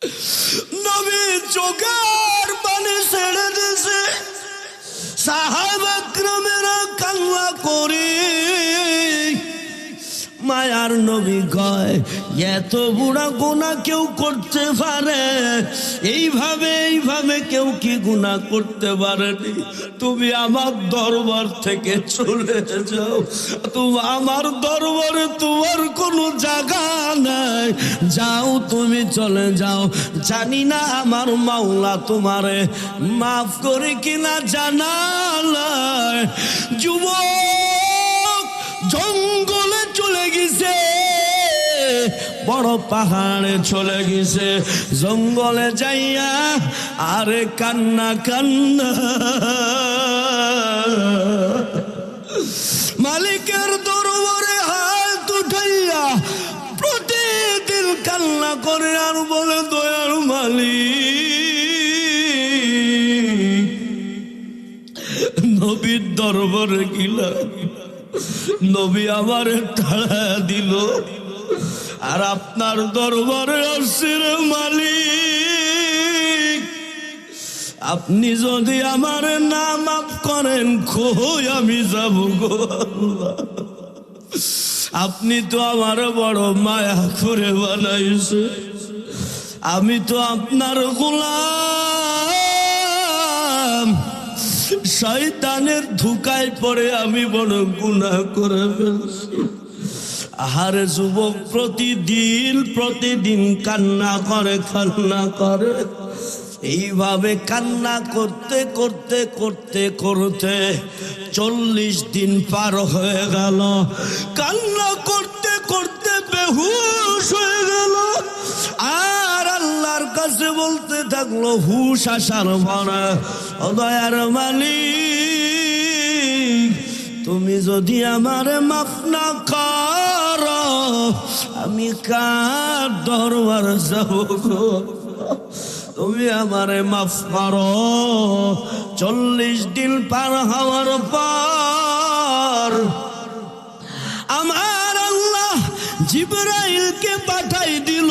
নবী চোখের পানি ছেড়ে দিয়েছে, সাহাবা کرامেরা কান্না করে। মায়ার নবী কয়, এত বুড়া গুনাহ কেউ করতে পারে? এইভাবে কেউ কি গুনাহ করতে পারেনি? তুমি আমার দরবার থেকে চলে যাও, তুমি আমার দরবারে তোমার কোনো জায়গা নাই, যাও তুমি চলে যাও। জানি না আমার মাওলা তোমারে মাফ করে কিনা জানা নাই। যুবক জঙ্গলে চলে গেছে, বড় পাহাড়ে চলে গেছে, জঙ্গলে যাইয়া আরে কান্না কান্না মালিকের দরবারে হাত উঠাইয়া প্রতিদিন কান্না করে আর বলে, দয়ার মালিক, নবীর দরবারে গেলাম, নবী আমারে তাড়া দিল, আর আপনার দরবারে আসছে রে মালিক, আপনি যদি আমার না মাফ করেন কই আমি যাব গো আল্লাহ। আপনি তো আমার বড় মায়া করে বানাইছে, আমি তো আপনার গোলাম, শয়তানের ধোঁকায় পড়ে আমি বড় গুনাহ করে ফেলছি। আহারে যুবক প্রতিদিন কান্না করে, এইভাবে কান্না করতে 40 দিন পার হয়ে গেল। কান্না করতে বেহুশ হয়ে গেল, আর আল্লাহর কাছে বলতে থাকলো হুশ আসার পরে, ও দয়ার মালিক, তুমি যদি আমারে মাফ না করো আমি কার দরবারে যাব গো? তুমি আমারে মাফ করো। 40 দিন পার হওয়ার পর আমার আল্লাহ জিবরাইলকে পাঠাই দিল।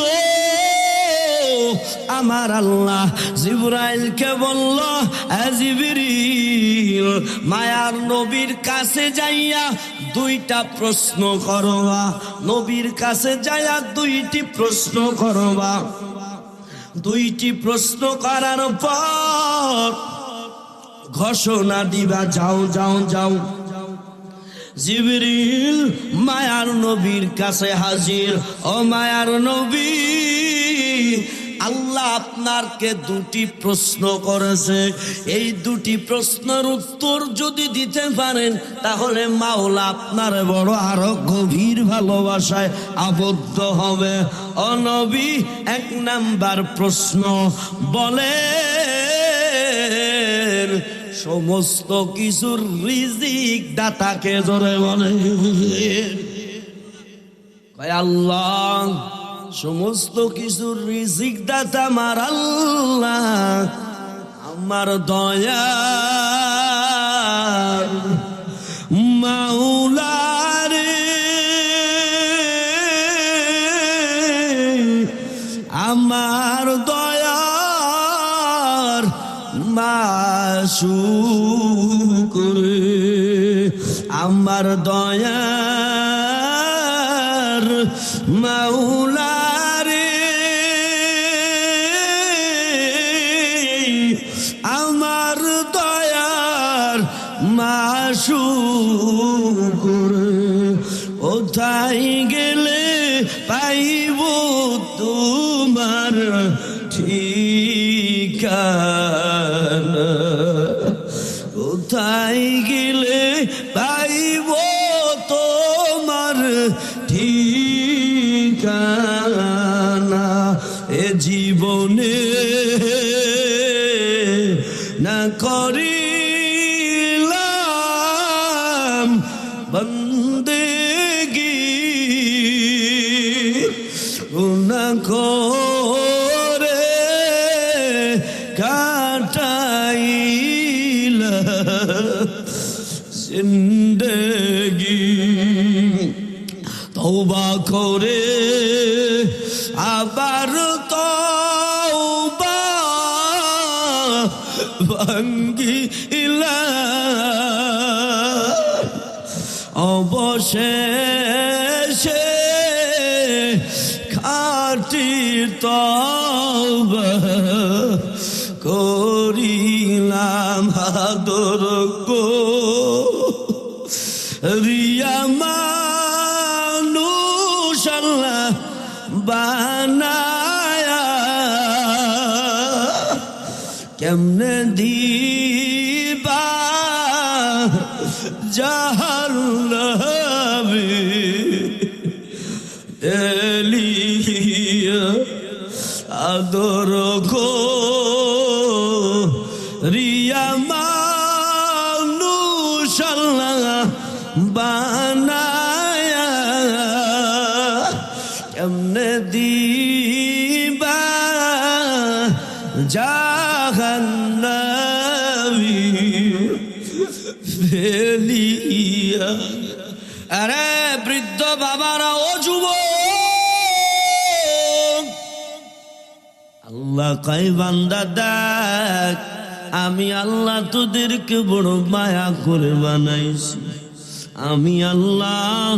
আমার আল্লাহ জিবরাইলকে বলল, জিবরিল, মায়ার নবীর কাছে যাইয়া 2টা প্রশ্ন করবা, নবীর কাছে যাইয়া 2টি প্রশ্ন করবা। 2টি প্রশ্ন করার পর ঘোষণা দিবা, যাও। জিবরিল মায়ার নবীর কাছে হাজির। ও মায়ার নবী, আল্লাহ আপনাকে 2টি প্রশ্ন করেছে, এই 2টি প্রশ্নের উত্তর যদি দিতে পারেন তাহলে মাওলা আপনার বড় আরো গভীর ভালোবাসায় আবদ্ধ হবে। ও নবী, 1 নাম্বার প্রশ্ন বলেন, সমস্ত কিছুর রিজিক দাতাকে জোরে বলে। আল্লাহ, সমস্ত কিছুর রিজিক দাতা আমার আল্লাহ, আমার দয়ার মাওলা রে, আমার দয়ার মাসুক রে, আমার দয়ার মাওলা রে, আমার দয়ার মাসুক রে, কোথায় গেলে পাইব তোমার ঠিকানা, কোথায় গেলে পাইব তোমার ঠিকানা, এ জীবনে না করিলাম বন্দেগি, না করে কাটাইলাম জিন্দেগি, তওবা করে আবার ভাঙ্গিলা অবশেষে খাঁটি তওবা করিলাম আদর রিয়া মানুষ আল্লাহ বানায়া কেমনে দিবা জাহান্নামে এলিয়া আদর রিয়া মানুষ আল্লাহ বানায়া কেমনে দিবা জাহান্নামে ফেলিয়া। আরে বৃদ্ধ বাবারা ও যুবক, আল্লাহ কয় বান্দা দেখ আমি আল্লাহ তোদেরকে বড় মায়া করে বানাইছি। আমি আল্লাহ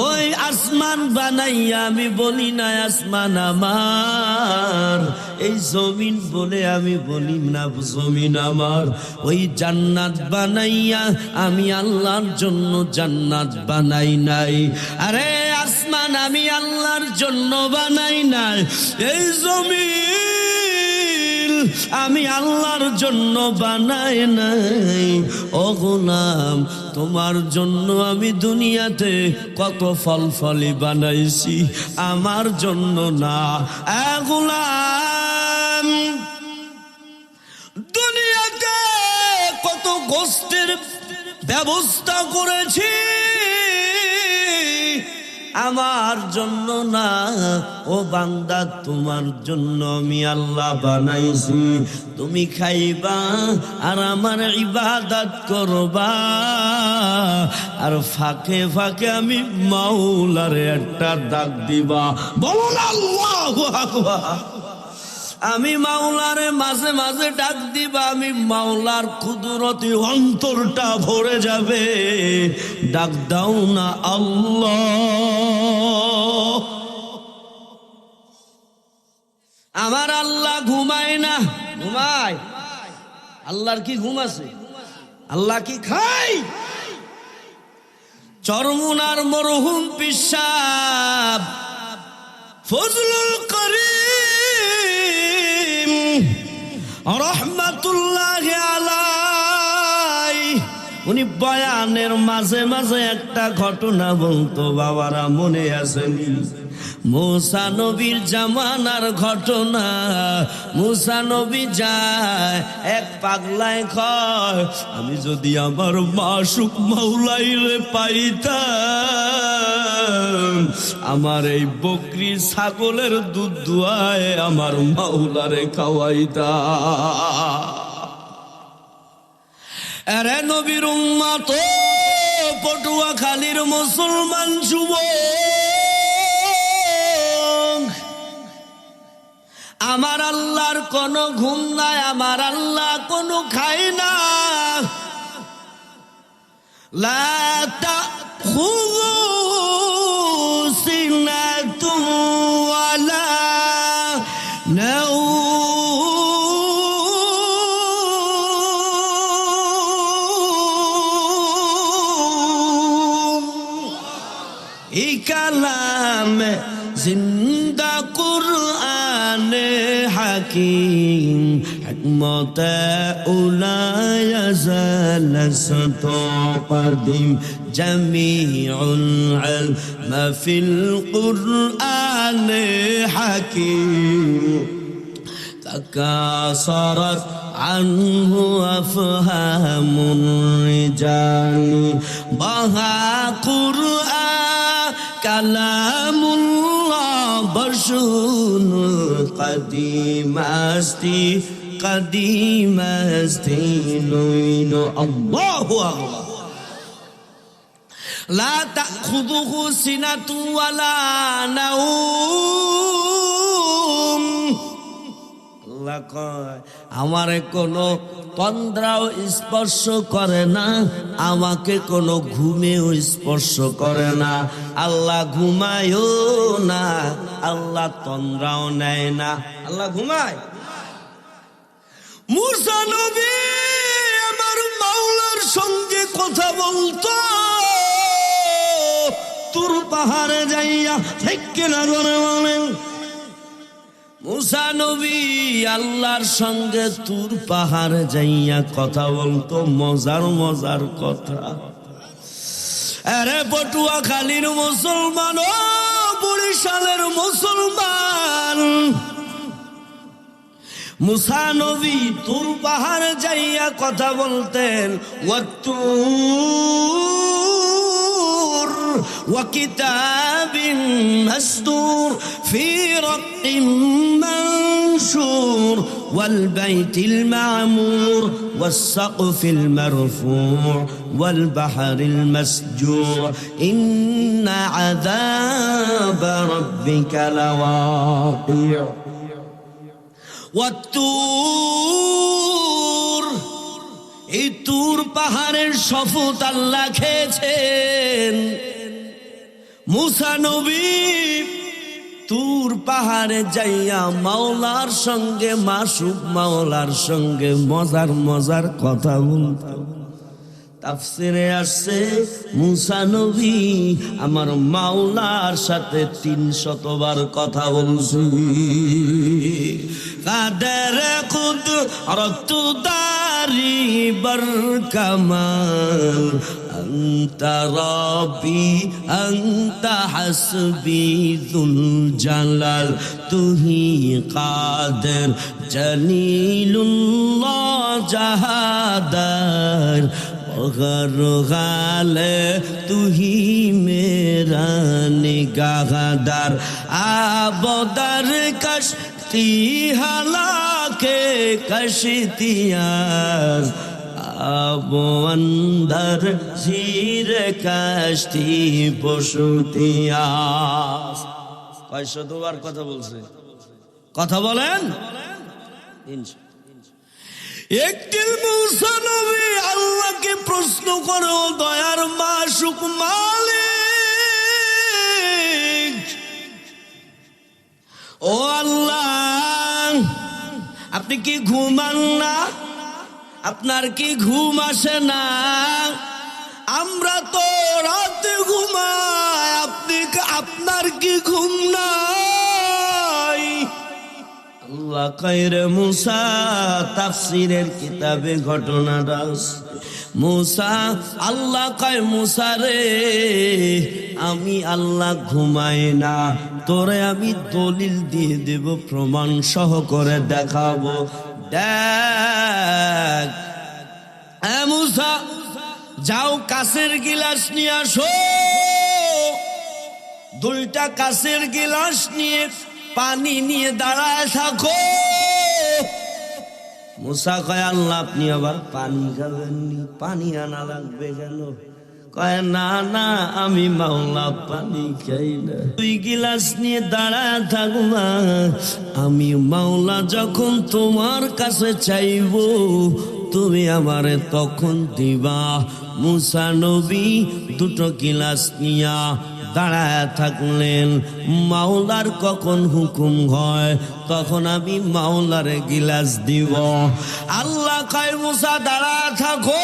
ওই আসমান বানাইয়া আমি বলি না আসমান আমার, এই জমিন বলে আমি বলি না জমিন আমার। ওই জান্নাত বানাইয়া আমি আল্লাহর জন্য জান্নাত বানাই নাই। আরে আসমান আমি আল্লাহর জন্য বানাই নাই, এই জমিন আমি আল্লাহর জন্য বানাই নাই। ও গোলাম তোমার জন্য আমি দুনিয়াতে কত ফল ফলি বানাইছি, আমার জন্য না। এ গোলাম দুনিয়াতে কত গোষ্ঠীর ব্যবস্থা করেছি, আমার জন্য না। ও বান্দা তোমার জন্য আমি আল্লাহ বানাইছি। তুমি খাইবা আর আমার ইবাদত করবা, আর ফাঁকে ফাঁকে আমি মাওলারে একটা ডাক দিবা। বলুন আল্লাহু আকবার। আমি মাওলারে মাঝে মাঝে ডাক দিবা, আমি মাওলার কুদরতি অন্তরটা ভরে যাবে। ডাক দাও না আল্লাহ। আমার আল্লাহ ঘুমায় না, ঘুমায়? আল্লাহর কি ঘুম আছে? আল্লাহ কি খায়? চরমুনার মরহুম পিসাব ফজলুল করিম রহমাতুল্লাহ আলাইহি উনি বয়ানের মাঝে মাঝে একটা ঘটনা বলতো, বাবারা মনে আসেনি? মুসা নবীর জামানার ঘটনা। মুসা নবী যায়, এক পাগলায় কয় আমি যদি আমার মাসুক মাওলাইরে পাইতাম, আমার এই বকরি ছাগলের দুধ দুয়ায় আমার মাওলারে খাওয়াইতাম। আরে নবীর উম্মত পটুয়াখালীর মুসলমান যুবক, আমার আল্লাহর কোনো ঘুম নাই, আমার আল্লাহ কোনো খায় না। লা তাখুযু সিনাতুন ওয়ালা নাওম। এই কালাম জিন্দা কুরআনে হাকিম হিকমত উলা ইয়াজাল সাতো কদিম জামিউল ইলম ফিল কুরআনে হাকিম তাকাসারাত আনহু আফহামুর রিজাল বাহা কুরআন কালামুল্লাহ বরসুন কদিম আস্তি কদিম আস্তি নইনো। আল্লাহু আকবার। লা তাখুযুহু সিনাতুন ওয়ালা নাওম। আল্লাহ কয় আমারে কোনো তন্দ্রাও স্পর্শ করে না, আমাকে কোনো ঘুমেও স্পর্শ করে না। আল্লাহ ঘুমায়ও না, আল্লাহ তন্দ্রাও নেয় না। আল্লাহ ঘুমায়। মুসা নবী আমার মাওলার সঙ্গে কথা বলতো তুর পাহাড়ে যাইয়া, ঠিক কিনা করে বলেন? মুসা নবী আল্লাহর সঙ্গে তুর পাহাড়ে যাইয়া কথা বলতো, মজার মজার কথা। আরে পটুয়াখালীর মুসলমান, ও বরিশালের মুসলমান, মুসা নবী তুর পাহাড়ে যাইয়া কথা বলতেন। ওয়াত্তুর ওয়া কিতাবিন মাসতুর ফি রাক্কিম মানশুর ওয়াল বাইতিল মা'মুর ওয়াস সাকফিল মারফু' ওয়াল বাহরিল মাসজুর ইন্না আযাব রাব্বিকা লাওয়াকি'। ওয়াত্তুর, এই তুর পাহাড়ের শপথ আল্লাহ খেয়েছেন। মুসা নবী তুর পাহাড়ে যাইয়া মাওলার সঙ্গে, মাসুক মাওলার সঙ্গে মজার মজার কথা বলতেন। তাফসিরে আসছে মুসা নবী আমার মাওলার সাথে 300 বার কথা বলছি। কাদের কুদরত দারি বর কামাল আনতা রব্বি আনতা হাসবি যুল জালাল তুহি কাদের জলিলুল্লাহ জাহাদার मगर गाल तू ही मेरा निगाहदार आबदर कश्ती हालाके कश्तियार आबो अंदर जीर कश्ती बसुतियार। 500 বার কথা বলছে, কথা বলেন। একদিন মুসা নবী আল্লাহকে প্রশ্ন করো, দয়ার মাসুক মালিক, ও আল্লাহ আপনি কি ঘুমান না? আপনার কি ঘুম আসে না? আমরা তো রাতে ঘুমাই, আপনার কি ঘুম নাই? আল্লাহ কইরে মুসা, তাফসীরের কিতাবে ঘটনাটা মুসা, আল্লাহ কয় মুসা রে আমি আল্লাহ ঘুমাই না, তোরে আমি দলিল দিয়ে দেব, প্রমাণ সহ করে দেখাবো। দেখ মুসা, যাও কাচের গিলাস নিয়ে আসো। 2টা কাচের গিলাস নিয়ে পানি নিয়ে দাঁড়ায় থাকো। মুসা কয় আল্লাহ আপনি আবার পানি খাবেননি, পানি আনা লাগবে কেন? কয় না না আমি মাওলা পানি খাই না। 2 গিলাস নিয়ে দাঁড়ায় থাকবা, আমি মাওলা যখন তোমার কাছে চাইব তুমি আমারে তখন দিবা। মুসা নবী 2টো গিলাস নিয়া দাঁড়ায় থাকলেন। মাওলার কখন হুকুম হয় তখন আমি মাওলারে গিলাস দিব। আল্লাহ কয় মুসা দাঁড়ায় থাকো,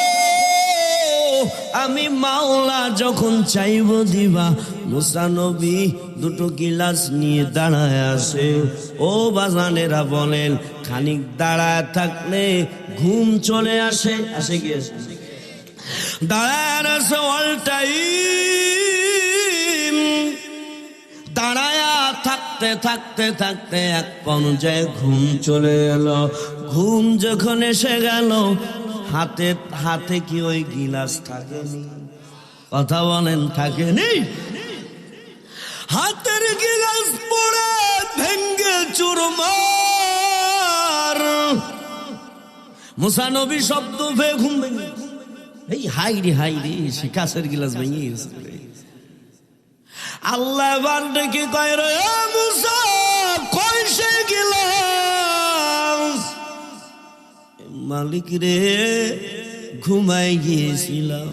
আমি মাওলা যখন চাইব দিবা। মুসা নবী 2টো গিলাস নিয়ে দাঁড়ায় আসে। ও বাজানেরা বলেন, খানিক দাঁড়ায় থাকলে ঘুম চলে আসে? আসে কি আসে? দাঁড়ায় আসে অল টাইম। দাঁড়ায়া থাকতে থাকতে থাকতে এক পর্যায়ে ঘুম চলে এলো। ঘুম যখন এসে গেল, হাতে হাতে কি ওই গিলাস থাকেনি? কথা বলেন, থাকেনি? হাতের গিলাস পড়ে ভেঙ্গে চুরমার। মুসা নবী শব্দ পেয়ে ঘুম ভেঙে, এই হাইরে হাইরে, সে কাছের গিলাস ভেঙে গেছে। আল্লাহ এবার ডেকে কয় রে মুসা, কয় সে গিলাস? মালিক রে ঘুমাই গিয়েছিলাম,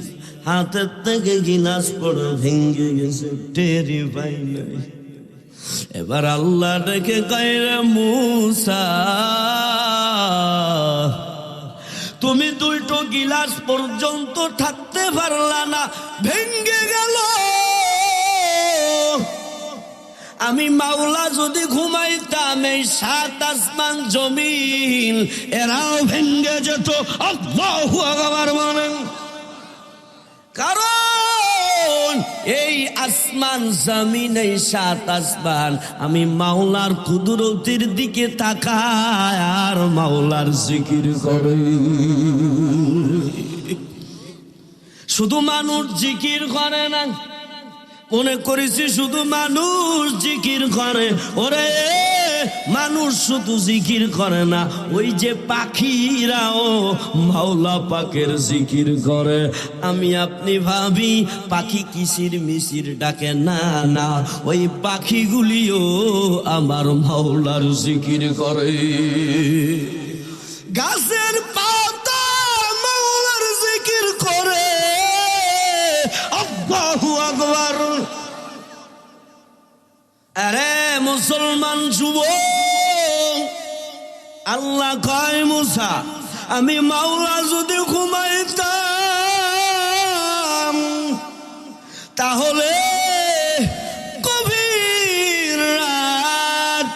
হাতের থেকে গিলাস পড়ে ভেঙে গেছে, টেরি পাই নাই। এবার আল্লাহ ডেকে কইরে মুসা তুমি দুইটো গিলাস পর্যন্ত থাকতে পারলা না, ভেঙে গেল। আমি মাওলা যদি ঘুমাইতাম এই 7 আসমান জমিন এরাও ভেঙে যেত। আল্লাহু আকবার বলেন। কারণ এই আসমান জমিন এই 7 আসমান আমি মাওলার কুদরতের দিকে তাকায় আর মাওলার জিকির করে। শুধু মানুষ জিকির করে না, মনে করেছি শুধু মানুষ জিকির করে। ওরে মানুষ শুধু জিকির করে না, ওই যে পাখিরাও মাওলা পাকের জিকির করে। আমি আপনি ভাবি পাখি কিসির মিসির ডাকে, না না, ওই পাখিগুলিও আমার মাওলার জিকির করে। গাছের পাতা মাওলার জিকির করে। আল্লাহু আকবার। আরে মুসলমান যুবক, আল্লাহ কয় মুসা আমি মাওলা যদি ঘুমাইতাম তাহলে গভীর রাত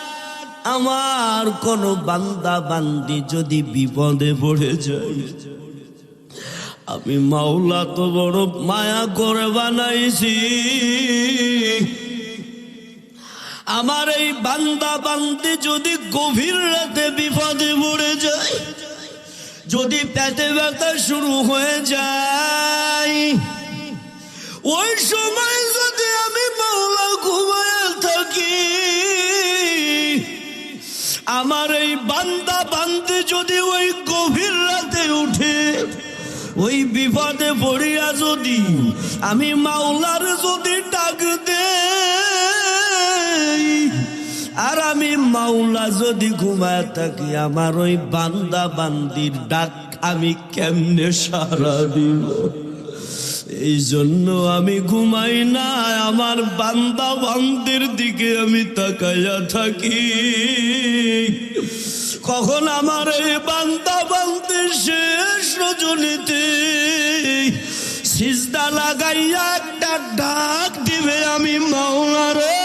আমার কোন বান্দা বান্দি যদি বিপদে পড়ে যায়, আমি মাওলা তো বড় মায়া করে বানাইছি, আমার এই বান্দা বান্দি যদি গভীর রাতে বিপদে পড়ে যায়, যদি পেটে ব্যথা শুরু হয়ে যায়, ওই সময় যদি আমি মাওলা ঘুমায় থাকি, আমার এই বান্দা বান্দি যদি ওই গভীর রাতে উঠে ওই বিপদে পড়িয়া যদি আমি মাওলার যদি ডাক দেই, আর আমি মাওলা যদি ঘুমায় থাকি, আমার ওই বান্দা বান্দির ডাক আমি কেমনে সাড়া দিব? এই জন্য আমি ঘুমাই না, আমার বান্দা বান্দির দিকে আমি তাকাইয়া থাকি। কখন আমার এই বান্দা বান্দির শেষ রজনীতে সিজদা লাগাইয়া একটা ডাক দিবে আমি মাওলা রে,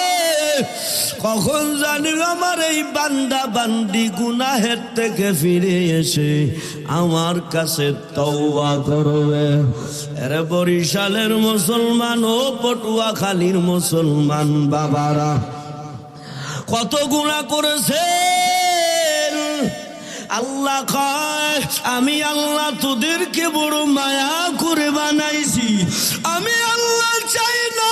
কখন জানি আমার এই বান্দা বান্দি গুনাহের থেকে ফিরে এসে আমার কাছে তওবা করবে। এর বরিশালের মুসলমান ও পটুয়াখালীর মুসলমান বাবারা কত গুনাহ করেছে। আল্লাহ কয় আমি আল্লাহ তোদেরকে বড় মায়া করে বানাইছি, আমি আল্লাহ চাই না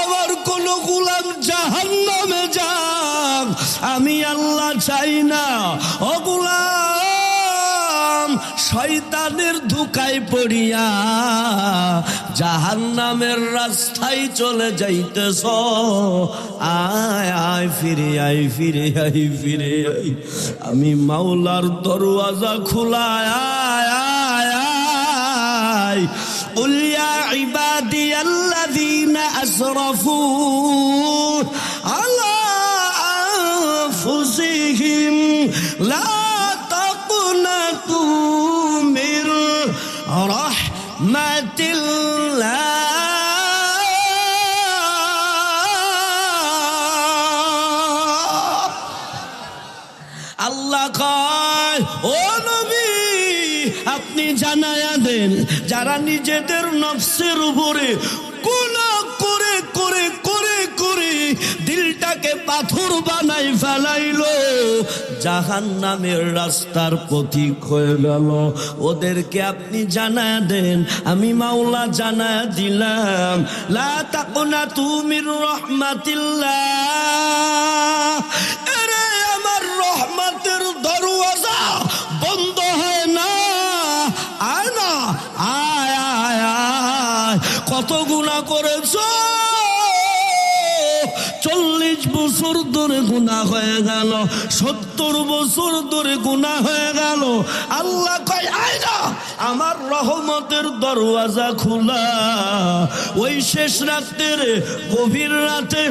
আমার কোন গোলাম জাহান্নামে যাক, আমি আল্লাহ চাই না ও গোলাম শয়তানের ধোঁকায় পড়িয়া জাহান্নামের রাস্তায় চলে যাইতেছ। আয় আয় ফিরে আয়, ফিরে আয়, ফিরে আয়, আমি মাওলার দরওয়াজা খোলা। আয় আয় আয়, কুল ইয়া ইবাদিয়াল্লাযীনা আসরাফু আলা আনফুসিহিম লা তাকুনাতু মির রাহমাতিল্লাহ। আল্লাহ কয় ও নবী আপনি জানায়া দেন, যারা নিজেদের নফসের উপরে গুনাহ করে করে করে করে দিলটাকে পাথর বানাই ফেলাইলো, জাহান্নামের রাস্তার পথিক হয়ে গেল, ওদেরকে আপনি জানায়া দেন, আমি মাওলা জানায়া দিলাম, লা তাকুনাতু মির রাহমাতিল্লাহ। আরে আমার রহমতের দরওয়াজা বন্ধ হয় না। আয় না, আয় আয় আয়, কত গুনাহ করেছো, 40 বছর ধরে গুনাহ হয়ে গেল, 70 বছর ধরে গুনাহ হয়ে গেল। আল্লাহ কয় আয়না আমার রহমতের দরওয়াজা খোলা। ওই শেষ রাতের গভীর রাতে,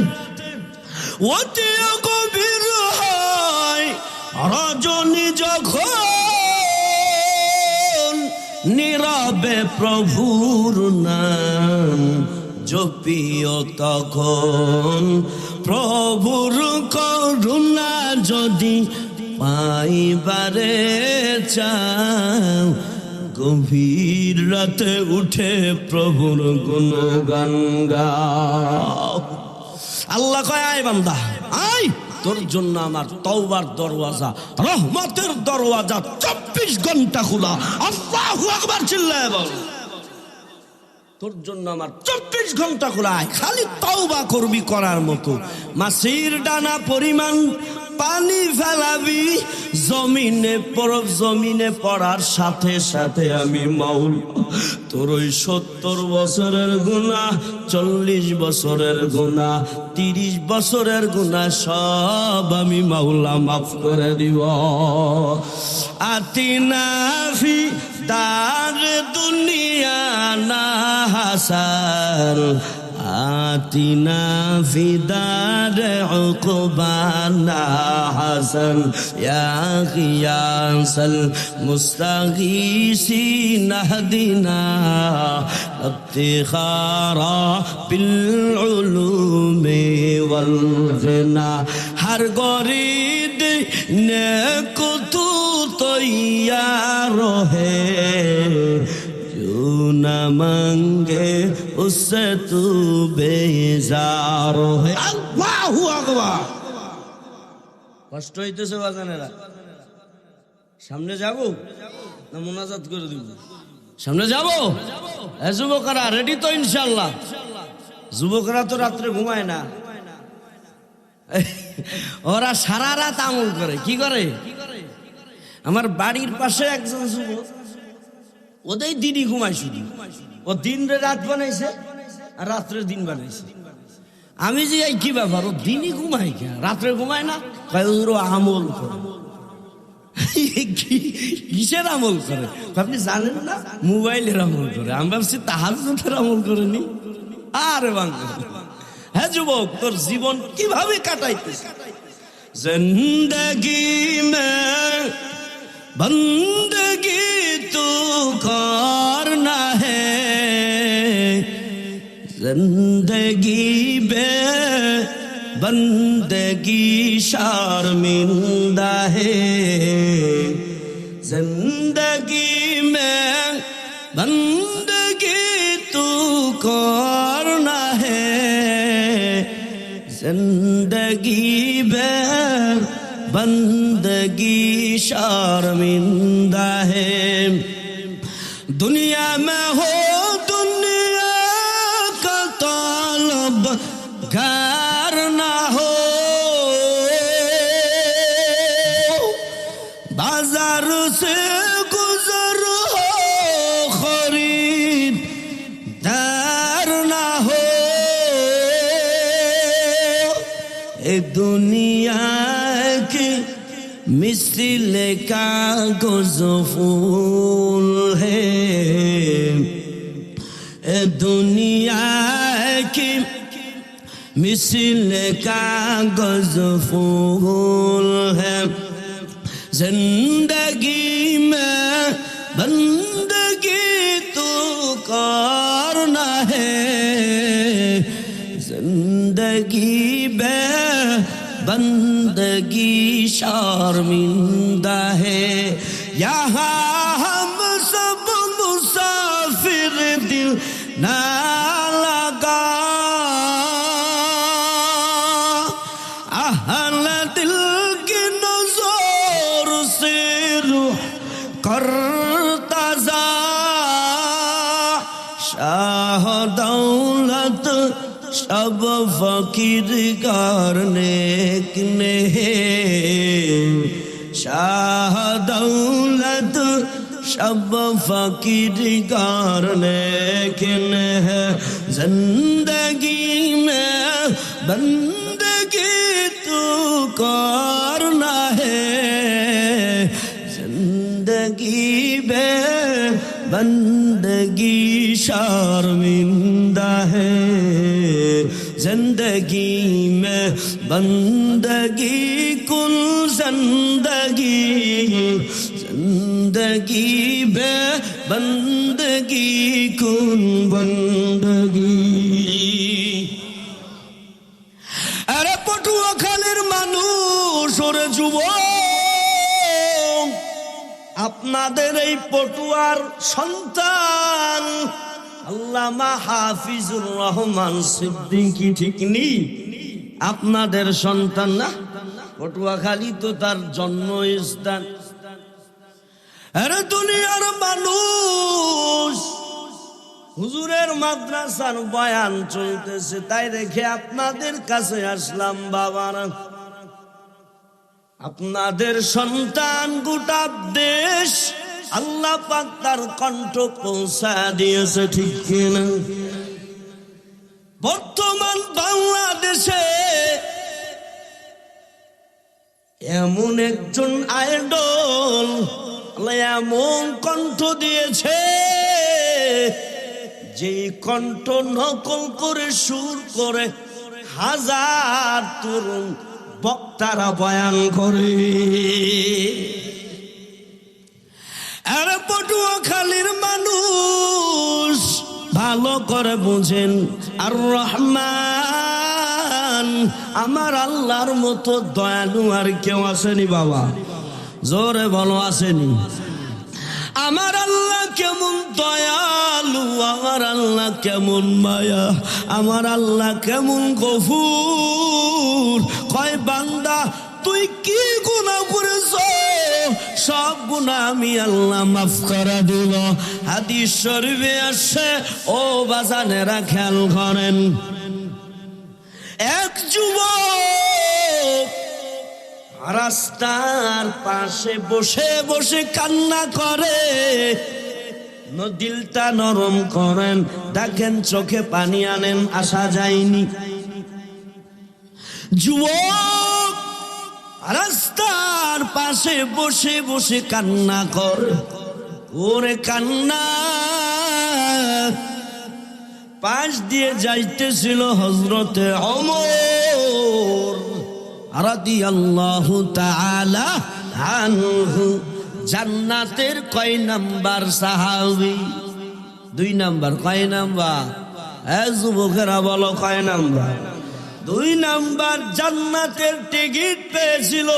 অতি গভীর হয় রজনী যখন, নীরবে প্রভুর নাম জপিও তখন। প্রভুর করুণা যদি পাইবারে চাও, গভীর রাতে উঠে প্রভুর গুণগান গাও। আল্লাহ কয় আয় বান্দা আয়, তোর জন্য আমার তওবার দরওয়াজা, রহমতের দরওয়াজা 24 ঘন্টা খোলা। আল্লাহু আকবার চিল্লায় বল। তোর জন্য আমার 24 ঘন্টা খোলা, খালি তওবা করবি করার মতো। মাছির ডানা পরিমাণ পানি ফেলাবি জমিনে, জমিনে পড়ার সাথে সাথে আমি মাওলা তোর ওই 70 বছরের গুনাহ, 40 বছরের গুনাহ, 30 বছরের গুনাহ সব আমি মাওলা মাফ করে দিব। আতিনা ফি দার দুনিয়া না হাসান, আতিনা ফি দার উকবানা হাসান, ইয়া গিয়াসাল মুস্তাগীসিন হদিনা ইফতিখারা বিল উলুমি ওয়াল গিনা। হর গরিদ নেক তু তৈয়ার হে, जो न मांगे उससे तू बेजार है। আল্লাহু আকবার। কষ্ট হইতেছে বাজানেরা? সামনে যাব না মুনাজাত করে দিব? সামনে যাব। যুবকরা রেডি তো ইনশাআল্লাহ? যুবকরা তো রাত্রে ঘুমায় না, ওরা সারা রাত আমল করে। কি করে? আমার বাড়ির পাশে একজন যুবক, ওদের দিনই ঘুমায়, শুধু ও দিন রাত বানাইছে আর রাত্রে দিন বানাইছে। আমি যে এই কি ব্যাপার, ও দিনই ঘুমায় কে রাত্রে ঘুমায় না? আমল করে। কিসের আমল করে আপনি জানেন না? মোবাইলের আমল করে। আমি ভাবছি তাহাজ্জুদের আমল করেনি। আরে বাংলা, হ্যাঁ যুবক, তোর জীবন কিভাবে কাটাইতেছে? জিন্দেগি মে बंदगी तू करना है, जिंदगी बे बंदगी शर्मिंदा है, जिंदगी में बंदगी तू करना है, जिंदगी बे बंदगी शर्मिंदा है। दुनिया में हो दुनिया का तालब घर ना हो, बाजार से गुजर हो खरीदार ना हो। ए दुनिया की मिसल कागज़ फूल है, दुनिया की मिसल कागज़ फूल है, जिंदगी में बंदगी तो करना है, जिंदगी में बंदगी शर्मिंदा है। यहाँ हम सब मुसाफिर दिल ना लगा, अहल दिल की नजर से रूह करता जा, शाह दौलत सब फकीर करनेक ने, शाह दौलत सब फकीर करनेक ने, जिंदगी में बंदगी करना है जिंदगी में बंदगी शर्मिंदा है जिंदगी में बंदगी कुल जिंदगी जिंदगी में बंदगी कुल बंदगी। अरे पटुয়াখালীর মানুষ ওরে যুবক আপনাদের এই পটুয়ার সন্তান আল্লামা হাফিজুর রহমান সিদ্দিকী ঠিক নি আপনাদের সন্তান না পটুয়াখালী তো তার জন্মস্থান। আরে দুনিয়ার মানুষ হুজুরের মাদ্রাসার বয়ান চলতেছে তাই রেখে আপনাদের কাছে আসলাম বাবারা আপনাদের সন্তান গোটা দেশ আল্লাহ পাক তার কণ্ঠ পৌঁছা দিয়েছে ঠিক কিনা। বর্তমান বাংলাদেশে এমন একজন আইডল এমন কণ্ঠ দিয়েছে যে কণ্ঠ নকল করে সুর করে হাজার তরুণ বক্তারা বয়ান করে। আরে পটুয়াখালীর মানুষ ভালো করে বুঝেন আর রহমান আমার আল্লাহর মতো দয়ালু আর কেউ আসেনি বাবা জোরে বলো আসেনি। আমার আল্লাহ কেমন দয়ালু আমার আল্লাহ কেমন মায়া আমার আল্লাহ কেমন গফুর কয় বান্দা তুই কি গুনাহ করেছ সব গুনাহ আমি আল্লাহ মাফ করে দিল। হাদিস শরীফে আসে ও বাজানেরা খেয়াল করেন এক যুবক রাস্তার পাশে বসে বসে কান্না করে দিলটা নরম করেন দেখেন চোখে পানি আনেন আসা যায়নি। যুবক রাস্তার পাশে বসে বসে কান্না করে ওরে কান্না পাশ দিয়ে যাইতেছিল হযরতে ওমর রাদিয়াল্লাহু তাআলা আনহু জান্নাতের কয় নাম্বার সাহাবী 2 নাম্বার কয় নাম্বার যুবকেরা বলো কয় নাম্বার 2 নাম্বার জান্নাতের টিকিট পেয়েছিল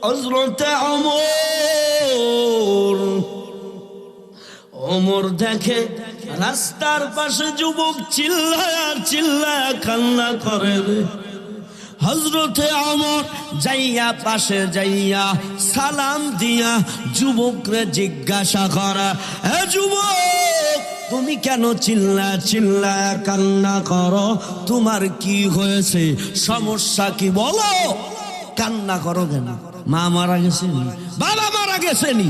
হযরতে ওমর। ওমর দেখে রাস্তার পাশে যুবক চিল্লায়া চিল্লায়া কান্না করে হযরতে ওমর যাইয়া পাশে যাইয়া সালাম দিয়া যুবকরে জিজ্ঞাসা করা হে যুবক তুমি কেন চিল্লা চিল্লা কান্না করো তোমার কি হয়েছে সমস্যা কি বলো কান্না করো কেন মা মারা গেছেনি বাবা মারা গেছেনি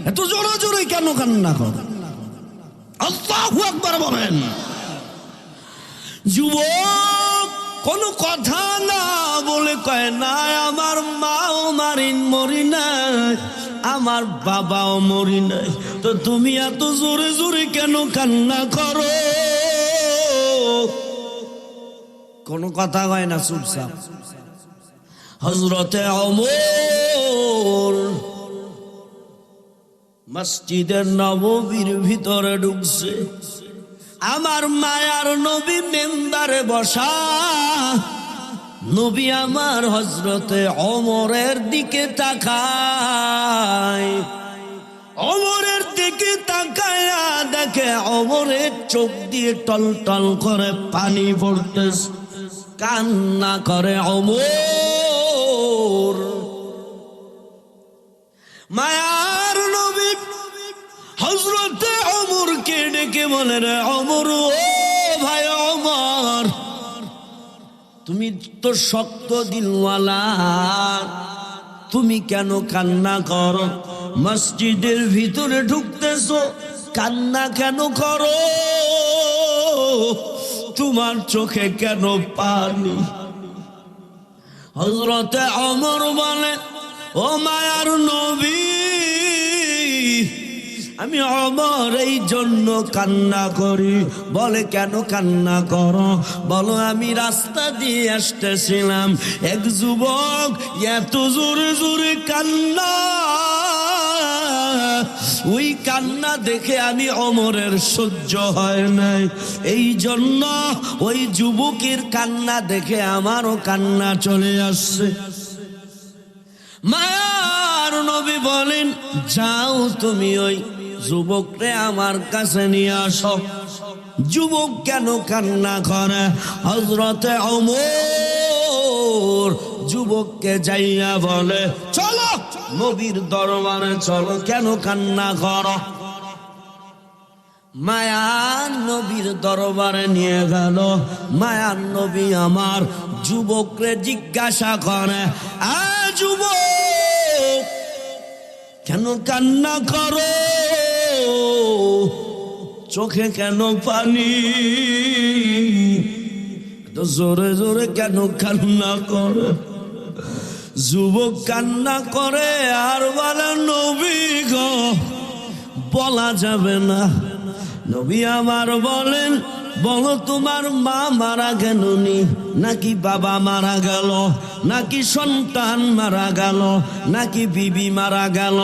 এত জোরে জোরে কেন কান্না করো আল্লাহু আকবার বলেন। যুবক কোন কথা না বলে কয় না আমার মাও মরি নাই আমার বাবাও মরি নাই তো তুমি এত জোরে জোরে কেন কান্না করো কোন কথা কয় না চুপচাপ। হযরতে ওমর মসজিদের নববীর ভিতরে ঢুকছে আমার মায়ার নবী মেম্বারে বসা নবী আমার হযরতে ওমরের দিকে তাকায় ওমরের দিকে তাকায়া দেখে ওমরের চোখ দিয়ে টলটল করে পানি পড়তেছে কান্না করে ওমর। মায়ার নবী হযরতে ওমরকে ডেকে বলে রে ওমর ও ভাই ওমর তুমি তো শক্ত দিলওয়ালা তুমি কেন কান্না করো মসজিদের ভিতরে ঢুকতেছো কান্না কেন করো তোমার চোখে কেন পানি। হযরতে ওমর বলে, ও মায়ার নবী, আমি ওমর এই জন্য কান্না করি। বলে, কেন কান্না করো? বলো, আমি রাস্তা দিয়ে আসতেছিলাম, এক যুবক এত জোরে জোরে কান্না, ওই কান্না দেখে আমি ওমরের সহ্য হয় নাই, এই জন্য ওই যুবকের কান্না দেখে আমারও কান্না চলে আসছে। মায়ার নবী বলেন, যাও তুমি ওই যুবকরে আমার কাছে নিয়ে আসো। যুবক কেন কান্না করে? হযরতে ওমর যুবককে যাইয়া বলে, চলো নবীর দরবারে চলো, কেন কান্না করো? মায়ার নবীর দরবারে নিয়ে গেল। মায়ার নবী আমার যুবকরে জিজ্ঞাসা করে, আ যুবক, কেন কান্না করো? চোখে কেন পানি? তো জোরে জোরে কেন কান্না করে? যুবক কান্না করে আর বলে, নবী গো, বলা যাবে না। নবী আমার বলেন, বলো তোমার মা মারা গেল নি, নাকি বাবা মারা গেল, নাকি সন্তান মারা গেল, নাকি বিবি মারা গেল,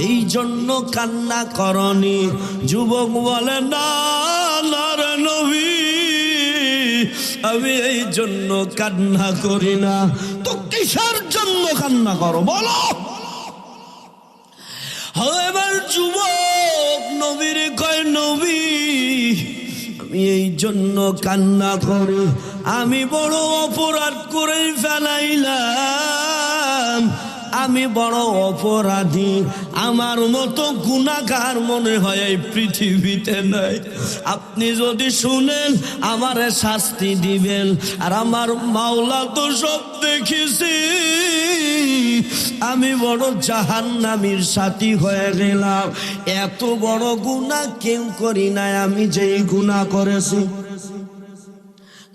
এই জন্য কান্না করনি? যুবক বলে, না না রে নবী, আমি এই জন্য কান্না করি না। তো কিসের জন্য কান্না করো বলো? এবার যুবক নবীর কয়, নবী, আমি এই জন্য কান্না করি, আমি বড় অপরাধ করে ফেলাইলাম, আমি বড় অপরাধী, আমার মতো গুনাহগার মনে হয় এই পৃথিবীতে নাই। আপনি যদি শুনেন আমারে শাস্তি দিবেন, আর আমার মাওলা তো সব দেখেছি, আমি বড় জাহান্নামীর সাথী হয়ে গেলাম। এত বড় গুনাহ কেউ করি নাই, আমি যেই গুনাহ করেছি।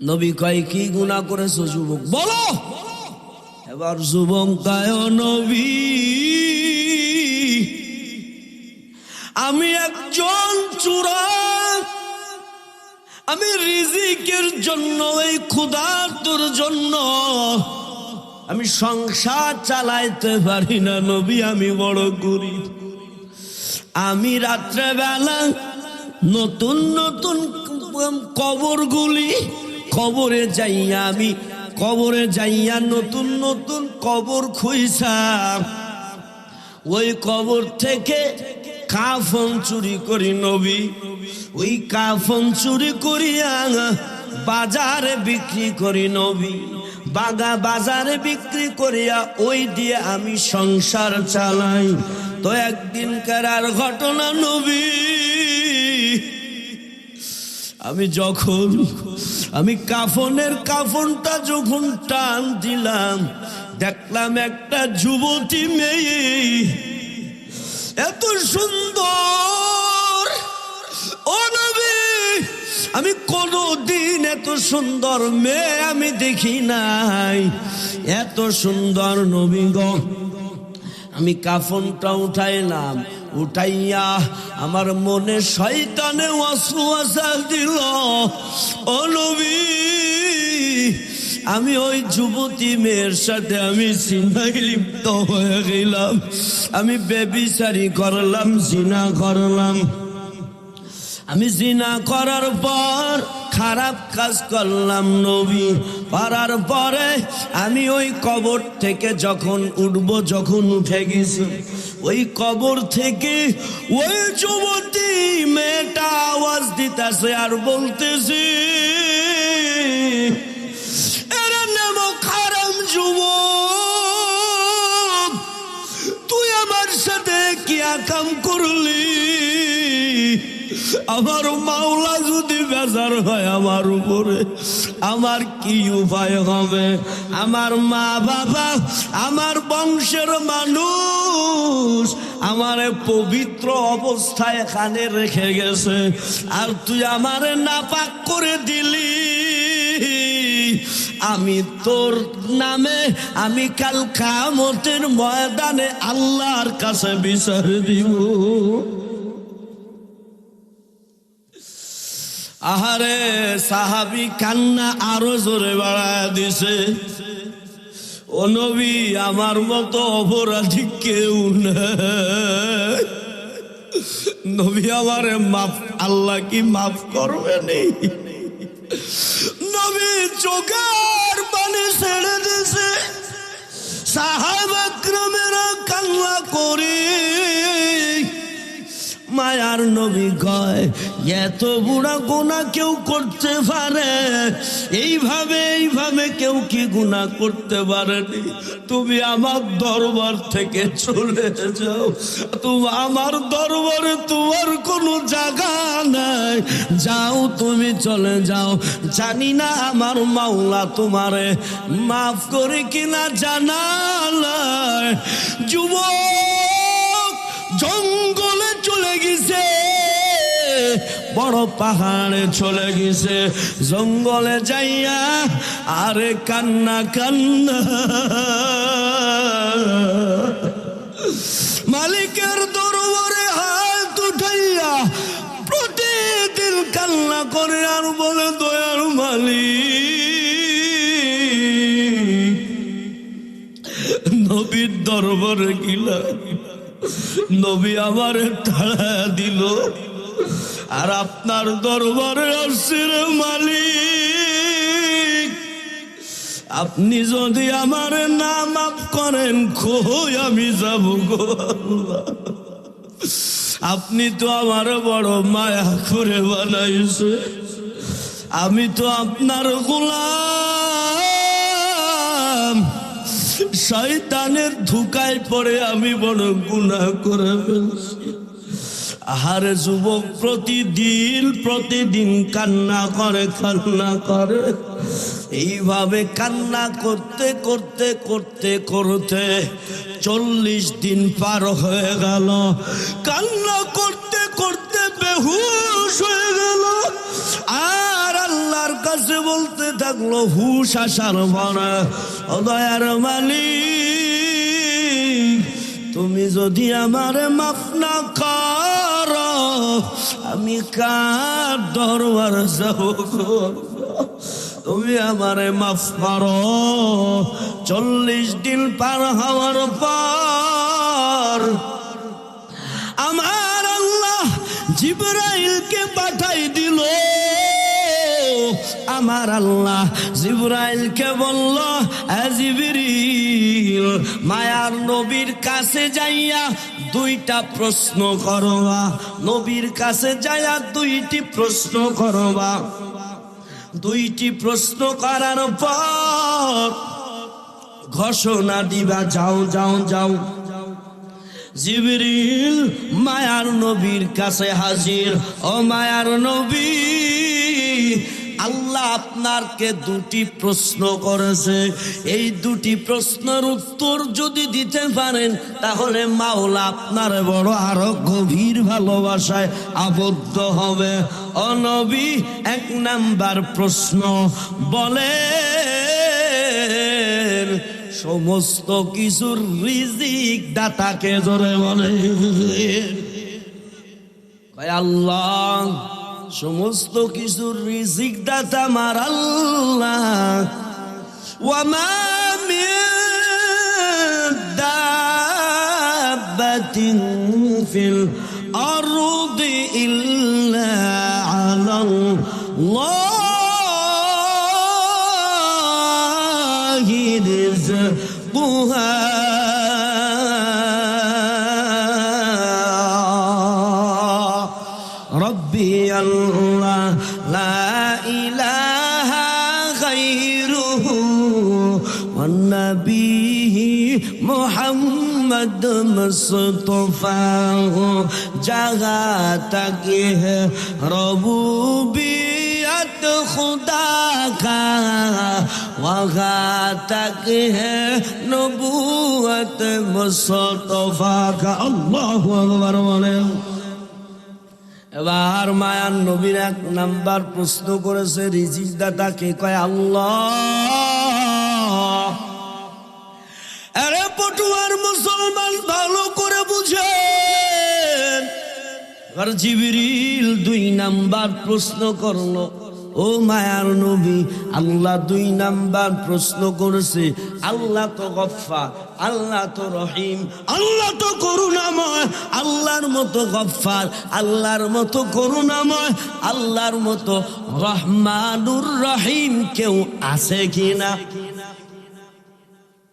নবী কয়, কি গুনাহ করেছো যুবক বলো? এবার যুবক কয়, নবী, আমি একজন চোর, আমি রিজিকের জন্য, এই ক্ষুধার্তর জন্য আমি সংসার চালাইতে পারি না। নবী, আমি বড় গরিব, আমি রাত্রে বেলা নতুন নতুন কবরগুলি, কবরে যাইয়া, আমি কবরে যাইয়া নতুন নতুন কবর খুঁজছাম, ওই কবর থেকে কাফন চুরি করি নবী, ওই কাফন চুরি করিয়া বাজারে বিক্রি করি নবী, বাজারে বিক্রি করিয়া ওই দিয়ে আমি সংসার চালাই। তো একদিনকার আর ঘটনা নবী, আমি কাফনটা যখন টান দিলাম, দেখলাম একটা যুবতী মেয়ে, এত সুন্দর। ও নবী, আমি কোনদিন এত সুন্দর মেয়ে আমি দেখি নাই, এত সুন্দর নবী গো। আমি কাফনটা উঠাইলাম, উঠাইয়া আমার মনে শয়তানে ওয়াসওয়াসা দিল, ও নবী, আমি ওই যুবতী মেয়ের সাথে আমি জিনায় লিপ্ত হয়ে গেলাম, আমি ব্যভিচারী করলাম, জিনা করলাম। আমি জিনা করার পর খারাপ কাজ করলাম নবী, করার পরে আমি ওই কবর থেকে যখন উঠবো, যখন উঠে গেছি, ওই কবর থেকে ওই যুবতী মেয়েটা আওয়াজ দিতেছে আর বলতেছে, এরে নেমক হারাম যুবক, তুই আমার সাথে কি আকাম করলি? আমার মাওলা যদি বেজার হয় আমার উপরে, আমার কি উপায় হবে? আমার মা বাবা, আমার বংশের মানুষ আমারে পবিত্র অবস্থায় এখানে রেখে গেছে, আর তুই আমারে নাপাক করে দিলি। আমি তোর নামে আমি কাল কিয়ামতের ময়দানে আল্লাহর কাছে বিচার দিব। আহারে সাহাবী কান্না আরো জোরে বাড়ায় দিছে, ও নবী আমার মতো অপরাধী কেউ নাই, নবী আমারে মাফ, আল্লাহ কি মাফ করবেন? নবী চোখের পানি ছেড়ে দিছে, সাহাবা کرامেরা কান্না করে। মায়ার নবী কয় এত বুড়া গুনাহ কেউ করতে পারে? এইভাবে কেউ কি গুনাহ করতে পারেনি? তুমি আমার দরবার থেকে চলে যাও, তুমি আমার দরবারে তোমার কোনো জায়গা নাই, যাও তুমি চলে যাও। জানি না আমার মাওলা তোমারে মাফ করে কিনা জানা নাই। যুবক জঙ্গলে চলে গেছে, বড় পাহাড়ে চলে গেছে, জঙ্গলে যাইয়া আরে কান্না কান্না মালিকের দরবারে হাত উঠাইয়া প্রতিদিন কান্না করে আর বলে, দয়ার মালিক, নবীর দরবারে গেলাম, নবী আমারে তাড়া দিল, আর আপনার দরবারে আসছে রে মালিক, আপনি যদি আমারে না মাফ করেন কই আমি যাব গো আল্লাহ? আপনি তো আমার বড় মায়া করে বানাইছে, আমি তো আপনার গোলাম, শয়তানের ধোঁকায় পড়ে আমি বড় গুনাহ করে ফেলছি। আহারে যুবক প্রতিদিন কান্না করে, এইভাবে কান্না করতে 40 দিন পার হয়ে গেল, কান্না করতে বেহুশ হয়ে গেল, আর আল্লাহর কাছে বলতে থাকলো হুশ আসার পরে, ও দয়ার মালিক, তুমি যদি আমারে মাফ না করো আমি কার দরবারে যাব? তুমি আমারে মাফ করো। 40 দিন পার হওয়ার পর আমার আল্লাহ জিবরাইলকে পাঠাই দিল। আমার আল্লাহ জিবরাইলকে বলল, জিবরিল মায়ার নবীর কাছে যাইয়া 2টা প্রশ্ন করবা, নবীর কাছে যাইয়া 2টি প্রশ্ন করবা। 2টি প্রশ্ন করার পর ঘোষণা দিবা, যাও। জিবরিল মায়ার নবীর কাছে হাজির। ও মায়ার নবী, আল্লাহ আপনাকে 2টি প্রশ্ন করেছে, এই 2টি প্রশ্নের উত্তর যদি দিতে পারেন তাহলে মাওলা আপনার বড় আরো গভীর ভালোবাসায় আবদ্ধ হবে। ও নবী, 1 নাম্বার প্রশ্ন বলেন, সমস্ত কিছুর রিজিক দাতাকে ধরে বলে? আল্লাহ, সমস্ত কিছুর রিজিক দাতা আমার আল্লাহ। ওয়ামা মিন দাব্বাতিন ফিল আরদি ইল্লা আলাল্লাহি রিজকুহা রব্বি আল্লাহ লা ইলাহা গায়রুহু ওয়ান নবী মুহাম্মদ মুস্তাফা জাগা তাকে রবুবিয়ত খুদা কা ওয়াগা তাকে নবুয়ত মুস্তাফা কা। আল্লাহু আকবার বলেন। এবার মায়ার নবীর 1 নাম্বার প্রশ্ন করেছে, রিজিক দাতা কে? কয় আল্লাহ। আরে পটুয়ার মুসলমান ভালো করে বুঝেন। আর জিবরিল 2 নাম্বার প্রশ্ন করলো, ও মায়ার নবী, আল্লাহ 2 নাম্বার প্রশ্ন করেছে, আল্লাহ তো গফফার, আল্লাহ তো রহিম, আল্লাহ তো করুণাময়, আল্লাহর মতো গফফার, আল্লাহর মতো করুণাময়, আল্লাহর মতো রহমানুর রহিম কেউ আছে কিনা?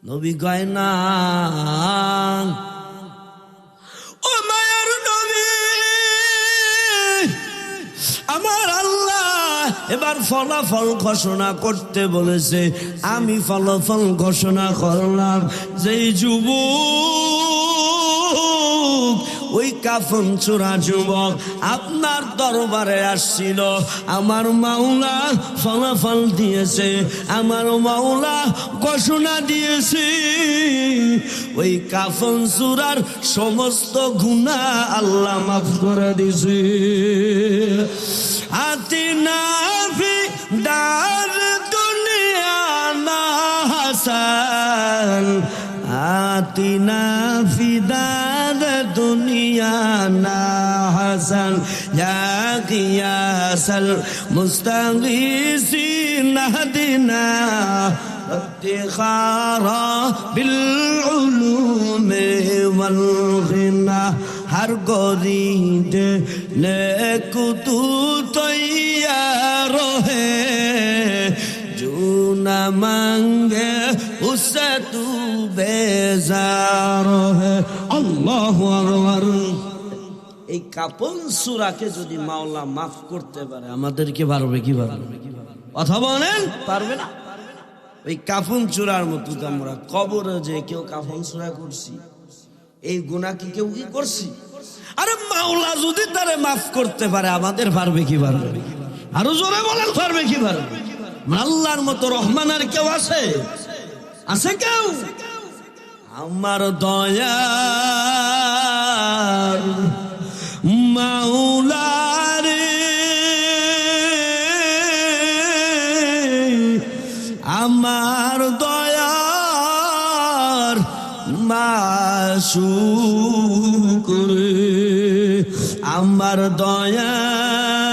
নবী কয় না। ও মায়ার নবী, আমার আল্লাহ এবার ফলাফল ঘোষণা করতে বলেছে। আমি ফলাফল ঘোষণা করলাম, যেই যুবক, ওই কাফন চোরা যুবক আপনার দরবারে আসছিল, আমার মাওলা ফলাফল দিয়েছে, আমার মাওলা ঘোষণা দিয়েছে, ওই কাফন চোরার সমস্ত গুনাহ আল্লাহ মাফ করে দিয়েছে। আতিনা ফি দার দুনিয়া না হাসান, আতিনা ফি দার দুনিয়া না হাসান, ইয়া কিয়াসাল মুস্তাগীসিন নাহদিনা ইফতিখারা বিল উলুমি ওয়াল গিনা। हर गोरीद ने कुतु तैयार है, जो न मांगे उससे तू बेजार है। अल्लाह আকবার। এই কাপন সূরাকে যদি মাওলা মাফ করতে পারে, আমাদেরকে পারবে কি পারবে? কথা বলেন, পারবে না? ওই কাফন সূরার মতো আমরা কবরে যে কেউ কাফন সূরা করছি, এই গুনাহ কি কেউ কি করছি? আরে মাওলা যদি তারে মাফ করতে পারে, আমাদের পারবে কি পারবে? আরো জোরে বলেন, পারবে কি পারবে? আল্লাহর মতো রহমান আর কেউ আছে? আছে কেউ? আমার দয়ার মাওলা রে, আমার দয়ার মাসুক রে, আমার দয়ার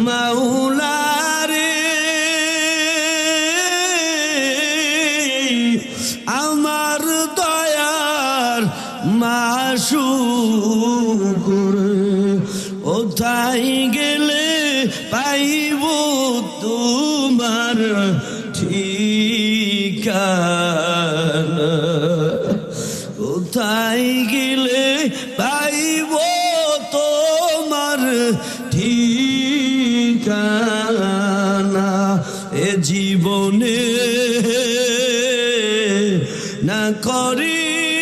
মাওলা রে, আমার দয়ার মাসুক রে, কোথায় গেলে পাইব তোমার ঠিকানা, কোথায় গেলে পাইব তোমার ঠিকানা? এ জীবনে না করিলাম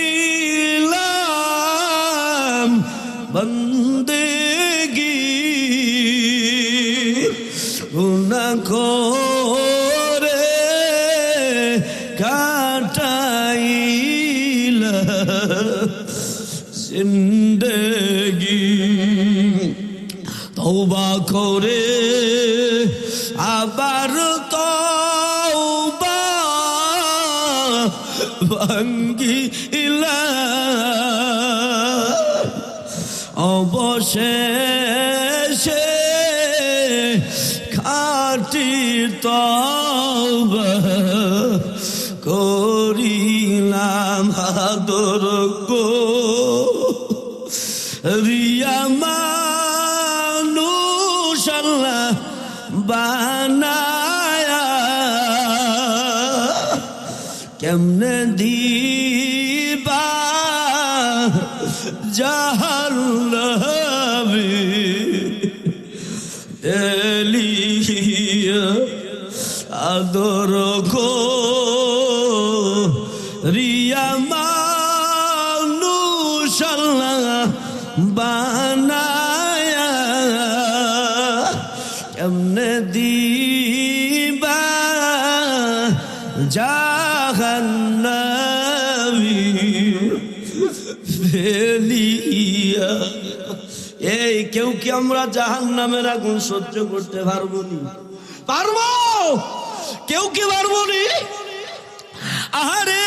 বন্দেগি, না করে কাটাইলা জিন্দেগি। তওবা করে আবার তওবা ভাঙ্গিলা, অবশেষে খাঁটি তওবা করিলাম। আদর গো রিয়া মানুষ আল্লাহ বানায়া, কেমনে দিবা জাহান্নামে এলিয়া। আদর গো রিয়া মানুষ আল্লাহ বানায়া, কেমনে দিবা জাহান্নামে ফেলিয়া। এই কেউ কি আমরা জাহান্নামের আগুন সহ্য করতে পারবো নি? পারবো? কেউ কি পারবো নি? আহারে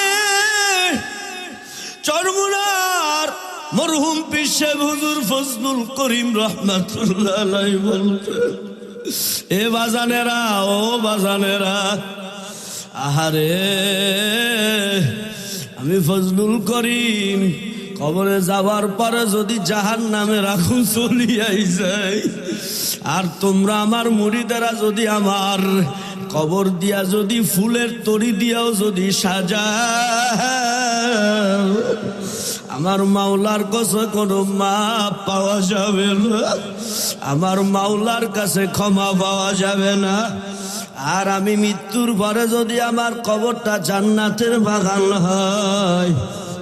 চরমুনার মরহুম পীর সাহেব হুজুর ফজলুল করিম রাহমাতুল্লাহ আলাইহি বলতেন, এ বাজানেরা, ও বাজানেরা, আহারে আমি ফজলুল করিম কবরে যাওয়ার পরে যদি জাহান্নামের আগুন চলিয়াই যায়, আর তোমরা আমার মুরিদেরা যদি আমার কবর দিয়া যদি ফুলের তরি দিয়াও যদি সাজাও, আমার মাওলার কাছে কোনো মাপ পাওয়া যাবে না, আমার মাওলার কাছে ক্ষমা পাওয়া যাবে না। আর আমি মৃত্যুর পরে যদি আমার কবরটা জান্নাতের বাগান হয়,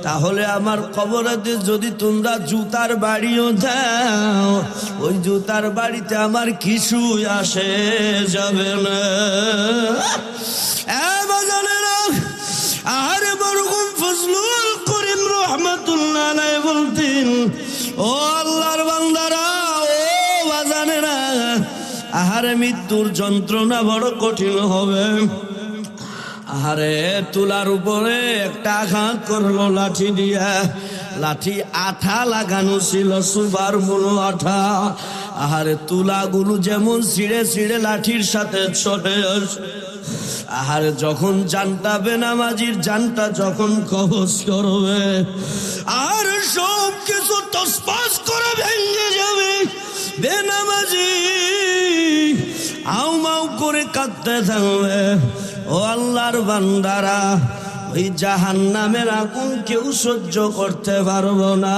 তাহলে আমার কবরেতে যদি তোমরা জুতার বাড়িও দাও, ওই জুতার বাড়িতে আমার কিছু আসে যাবে না। আর মরহুম ফজলুল করিম রাহমাতুল্লাহ আলাইহি বলতেন, ও আল্লাহর বান্দারা, ও বাজানেরা, আহারে মৃত্যুর যন্ত্রণা বড় কঠিন হবে। আহারে তুলার উপরে একটা আঘাত করলো লাঠি দিয়া, লাঠি আঠা লাগানো ছিল, সুবার মূল আঠা। আহারে তুলাগুলো যেমন ছিঁড়ে ছিঁড়ে লাঠির সাথে ছড়ে আসে। আহারে যখন জানটা বেনামাজির জানটা যখন কবজ করবে, আর সব কিছু তসপাস করে ভেঙে যাবে, বেনামাজি আউমাউ করে কাঁদতে থাকবে। ও আল্লাহর বান্দারা, ওই জাহান্নামের আগুন কেউ সহ্য করতে পারবো না,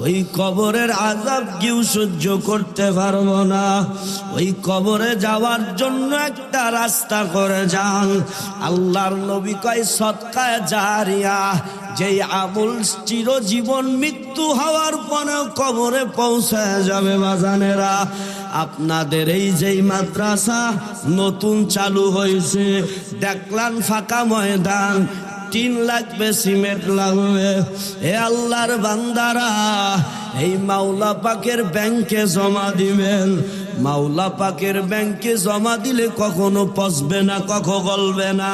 ওই কবরের আযাব কেউ সহ্য করতে পারবো না। ওই কবরে যাওয়ার জন্য একটা রাস্তা করে যান। আল্লাহর নবী কয় সদকায়ে জারিয়া, যেই আমল চিরজীবন মৃত্যু হওয়ার পরেও কবরে পৌঁছায় যাবে। বাজানেরা, আপনাদের এই যেই মাদ্রাসা নতুন চালু হয়েছে, দেখলাম ফাঁকা ময়দান, টিন লাগবে, সিমেন্ট লাগবে। হে আল্লাহর বান্দারা, এই মাওলা পাকের ব্যাংকে জমা দিবেন। মাওলা পাকের ব্যাংকে জমা দিলে কখনো পচবে না, কখনো গলবে না।